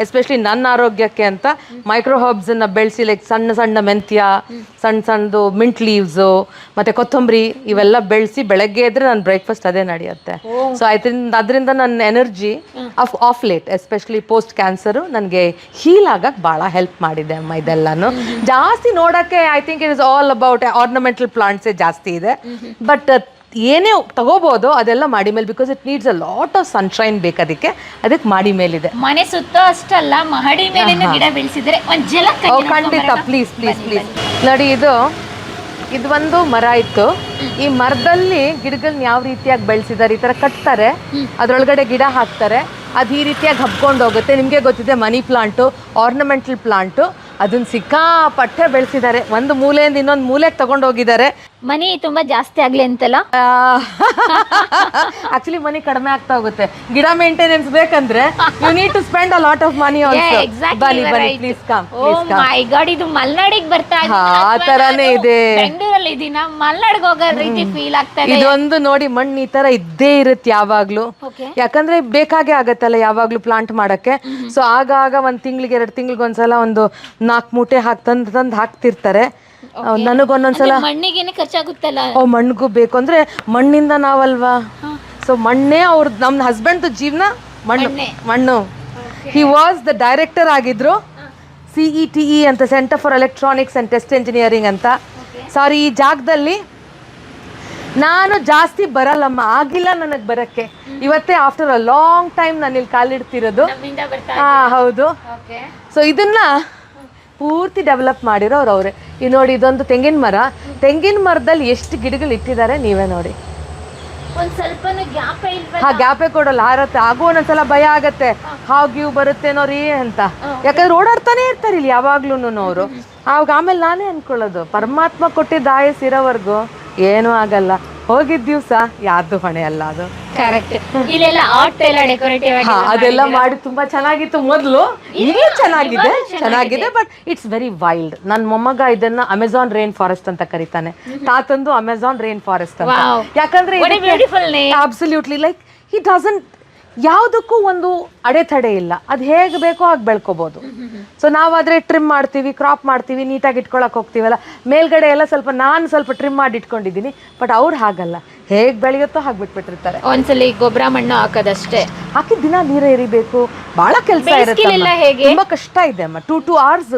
Especially ನನ್ನ ಆರೋಗ್ಯಕ್ಕೆ ಅಂತ ಮೈಕ್ರೋ ಹರ್ಬ್ಸನ್ನು ಬೆಳೆಸಿ ಲೈಕ್ ಸಣ್ಣ ಸಣ್ಣ ಮೆಂತ್ಯ, ಸಣ್ಣದು ಮಿಂಟ್ ಲೀವ್ಸು ಮತ್ತು ಕೊತ್ತಂಬರಿ ಇವೆಲ್ಲ ಬೆಳೆಸಿ ಬೆಳಗ್ಗೆ ಎದ್ರೆ ನನ್ನ ಬ್ರೇಕ್ಫಾಸ್ಟ್ ಅದೇ ನಡೆಯುತ್ತೆ. ಸೊ ಅದರಿಂದ ನನ್ನ energy of late especially post cancer ನನಗೆ ಹೀಲ್ ಆಗಕ್ಕೆ ಭಾಳ ಹೆಲ್ಪ್ ಮಾಡಿದೆ ಅಮ್ಮ. ಇದೆಲ್ಲನೂ ಜಾಸ್ತಿ ನೋಡೋಕ್ಕೆ I think it is all about ornamental ಪ್ಲಾಂಟ್ಸೇ ಜಾಸ್ತಿ ಇದೆ. ಬಟ್ ಏನೇ ತಗೋಬೋದು ಅದೆಲ್ಲ ಮಾಡಿ ಮೇಲೆ, because it needs a lot of sunshine ಬೇಕು ಅದಕ್ಕೆ ಮಾಡಿ ಮೇಲಿದೆ. ಮನೆ ಸುತ್ತ ಅಷ್ಟಲ್ಲ ಮಹಡಿ ಮೇಲೆ ಗಿಡ ಬೆಳೆಸಿದ್ರೆ ಒಂದು ಜಲ ಖಂಡಿತ, ಪ್ಲೀಸ್ ಪ್ಲೀಸ್ ಪ್ಲೀಸ್ ನೋಡಿ. ಇದು ಒಂದು ಮರ ಇತ್ತು. ಈ ಮರದಲ್ಲಿ ಗಿಡಗಳನ್ನ ಯಾವ ರೀತಿಯಾಗಿ ಬೆಳೆಸಿದ್ದಾರೆ, ಈ ಥರ ಕಟ್ತಾರೆ, ಅದರೊಳಗಡೆ ಗಿಡ ಹಾಕ್ತಾರೆ, ಅದು ಈ ರೀತಿಯಾಗಿ ಹಬ್ಕೊಂಡು ಹೋಗುತ್ತೆ. ನಿಮಗೆ ಗೊತ್ತಿದೆ ಮನಿ ಪ್ಲಾಂಟು ಆರ್ನಮೆಂಟಲ್ ಪ್ಲಾಂಟು, ಅದನ್ನ ಸಿಕ್ಕಾಪಟ್ಟೆ ಬೆಳೆಸಿದ್ದಾರೆ. ಒಂದು ಮೂಲೆಯಿಂದ ಇನ್ನೊಂದು ಮೂಲೆಗೆ ತಗೊಂಡು ಹೋಗಿದ್ದಾರೆ. ಮನಿ ತುಂಬಾ ಜಾಸ್ತಿ ಆಗ್ಲಿ ಅಂತಲ್ಲ, ಆಕ್ಚುಲಿ ಮನಿ ಕಡಿಮೆ ಆಗ್ತಾ ಹೋಗುತ್ತೆ. ಗಿಡ ಮೇಂಟೆನೆನ್ಸ್ ಬೇಕಂದ್ರೆ you need to spend a lot of money also. ಬನ್ನಿ ಬನ್ನಿ please come. Oh my god, ಇದು ಮಲ್ನಾಡಿಗೆ ಬರ್ತಾ ಇದೆ. ಆ ತರಾನೇ ಇದೆ. ಬೆಂಗಳೂರಲ್ಲಿ ಇದೀನ ಮಲ್ನಾಡಿಗೆ ಹೋಗೋ ರೀತಿ ಫೀಲ್ ಆಗ್ತಾ ಇದೆ. ಇದೊಂದು ನೋಡಿ, ಮಣ್ಣು ಈ ತರ ಇದ್ದೇ ಇರುತ್ತೆ ಯಾವಾಗ್ಲೂ, ಯಾಕಂದ್ರೆ ಬೇಕಾಗೆ ಆಗತ್ತಲ್ಲ ಯಾವಾಗ್ಲೂ ಪ್ಲಾಂಟ್ ಮಾಡಕ್ಕೆ. ಸೊ ಆಗಾಗ ಒಂದ್ ತಿಂಗಳಿಗೆ 2 ತಿಂಗಳಿಗೆ ಒಂದ್ಸಲ ಒಂದು 4 ಮೂಟೆ ತಂದು ಹಾಕ್ತಿರ್ತಾರೆ. ನನಗೊಂದೊಂದ್ಸಲ ಮಣ್ಣಿಗೇನೆ ಖರ್ಚಾಗುತ್ತಲ್ಲ, ಮಣ್ಣಿಗೂ ಬೇಕು ಅಂದ್ರೆ ಮಣ್ಣಿಂದ ನಾವಲ್ವಾ. ಸೊ ಮಣ್ಣೇ ನಮ್ಮ ಹಸ್ಬೆಂಡ್ ಜೀವನ ಮಣ್ಣು. ಹಿ ವಾಸ್ ದ ಡೈರೆಕ್ಟರ್ ಆಗಿದ್ರು CETE ಅಂತ, centre for electronics and test engineering ಅಂತ. ಸಾರಿ, ಈ ಜಾಗದಲ್ಲಿ ನಾನು ಜಾಸ್ತಿ ಬರಲ್ಲಮ್ಮ, ಆಗಿಲ್ಲ ನನಗೆ ಬರಕ್ಕೆ. ಇವತ್ತೇ ಆಫ್ಟರ್ ಅ ಲಾಂಗ್ ಟೈಮ್ ನಾನು ಇಲ್ಲಿ ಕಾಲಿಡ್ತಿರೋದು. ಹೌದು. ಸೊ ಇದನ್ನ ಪೂರ್ತಿ ಡೆವಲಪ್ ಮಾಡಿರೋರು ಅವರೇ. ಈ ನೋಡಿ, ಇದೊಂದು ತೆಂಗಿನ ಮರ. ತೆಂಗಿನ ಮರದಲ್ಲಿ ಎಷ್ಟು ಗಿಡಗಳು ಇಟ್ಟಿದ್ದಾರೆ ನೀವೇ ನೋಡಿ. ಗ್ಯಾಪೇ ಕೊಡಲ್ಲ, ಹಾರತ್ತೆ. ಆಗೋ ಒಂದೊಂದ್ಸಲ ಭಯ ಆಗತ್ತೆ, ಹಾವು ಬರುತ್ತೇನೋ ರೀ ಅಂತ. ಯಾಕಂದ್ರೆ ಓಡಾಡ್ತಾನೆ ಇರ್ತಾರೆ ಇಲ್ಲಿ ಯಾವಾಗ್ಲೂ ಅವರು. ಆಮೇಲೆ ನಾನೇ ಅನ್ಕೊಳ್ಳೋದು, ಪರಮಾತ್ಮ ಕೊಟ್ಟಿದ್ದ ಆಯಸ್ ಇರೋವರೆಗೂ ಏನೂ ಆಗಲ್ಲ. ಹೋಗಿದ್ದ ದಿವಸ ಯಾರ್ದು ಹೊಣೆ ಅಲ್ಲ ಅದು. ಕರೆಕ್ಟ್. ಇಲ್ಲೆಲ್ಲ ಆರ್ಟ್ ಎಲ್ಲ ಡೆಕೋರೇಟಿವ್ ಆಗಿ ಅದೆಲ್ಲ ಮಾಡಿ ತುಂಬಾ ಚೆನ್ನಾಗಿತ್ತು ಮೊದಲು. ಈಗಲೂ ಚೆನ್ನಾಗಿದೆ ಬಟ್ ಇಟ್ಸ್ ವೆರಿ ವೈಲ್ಡ್. ನನ್ನ ಮೊಮ್ಮಗ ಇದನ್ನ ಅಮೆಝಾನ್ ರೈನ್ ಫಾರೆಸ್ಟ್ ಅಂತ ಕರೀತಾನೆ. ತಾತಂದು ಅಮೆಝಾನ್ ರೈನ್ ಫಾರೆಸ್ಟ್ ಅಂತ. ಯಾಕಂದ್ರೆ ಅಬ್ಸಲ್ಯೂಟ್ಲಿ ಲೈಕ್ ಹಿ ಡಸಂಟ್, ಯಾವುದಕ್ಕೂ ಒಂದು ಅಡೆತಡೆ ಇಲ್ಲ. ಅದು ಹೇಗೆ ಬೇಕೋ ಹಾಗೆ ಬೆಳ್ಕೋಬಹುದು. ಸೊ ನಾವಾದ್ರೆ ಟ್ರಿಮ್ ಮಾಡ್ತೀವಿ, ಕ್ರಾಪ್ ಮಾಡ್ತೀವಿ, ನೀಟಾಗಿ ಇಟ್ಕೊಳಕ್ ಹೋಗ್ತೀವಲ್ಲ. ಮೇಲ್ಗಡೆ ಎಲ್ಲ ನಾನು ಸ್ವಲ್ಪ ಟ್ರಿಮ್ ಮಾಡಿ ಇಟ್ಕೊಂಡಿದ್ದೀನಿ. ಬಟ್ ಅವ್ರು ಹಾಗಲ್ಲ, ಹೇಗೆ ಬೆಳೆಯುತ್ತೋ ಹಾಗೆ ಬಿಟ್ಬಿಟ್ಟಿರ್ತಾರೆ. ಒಂದ್ಸಲಿ ಗೊಬ್ಬರ ಮಣ್ಣು ಹಾಕೋದಷ್ಟೇ, ಹಾಕಿ ದಿನ ನೀರು ಎರಿಬೇಕು. ಬಹಳ ಕೆಲಸ ಇರುತ್ತೆ, ತುಂಬಾ ಕಷ್ಟ ಇದೆ ಅಮ್ಮ. 2 hours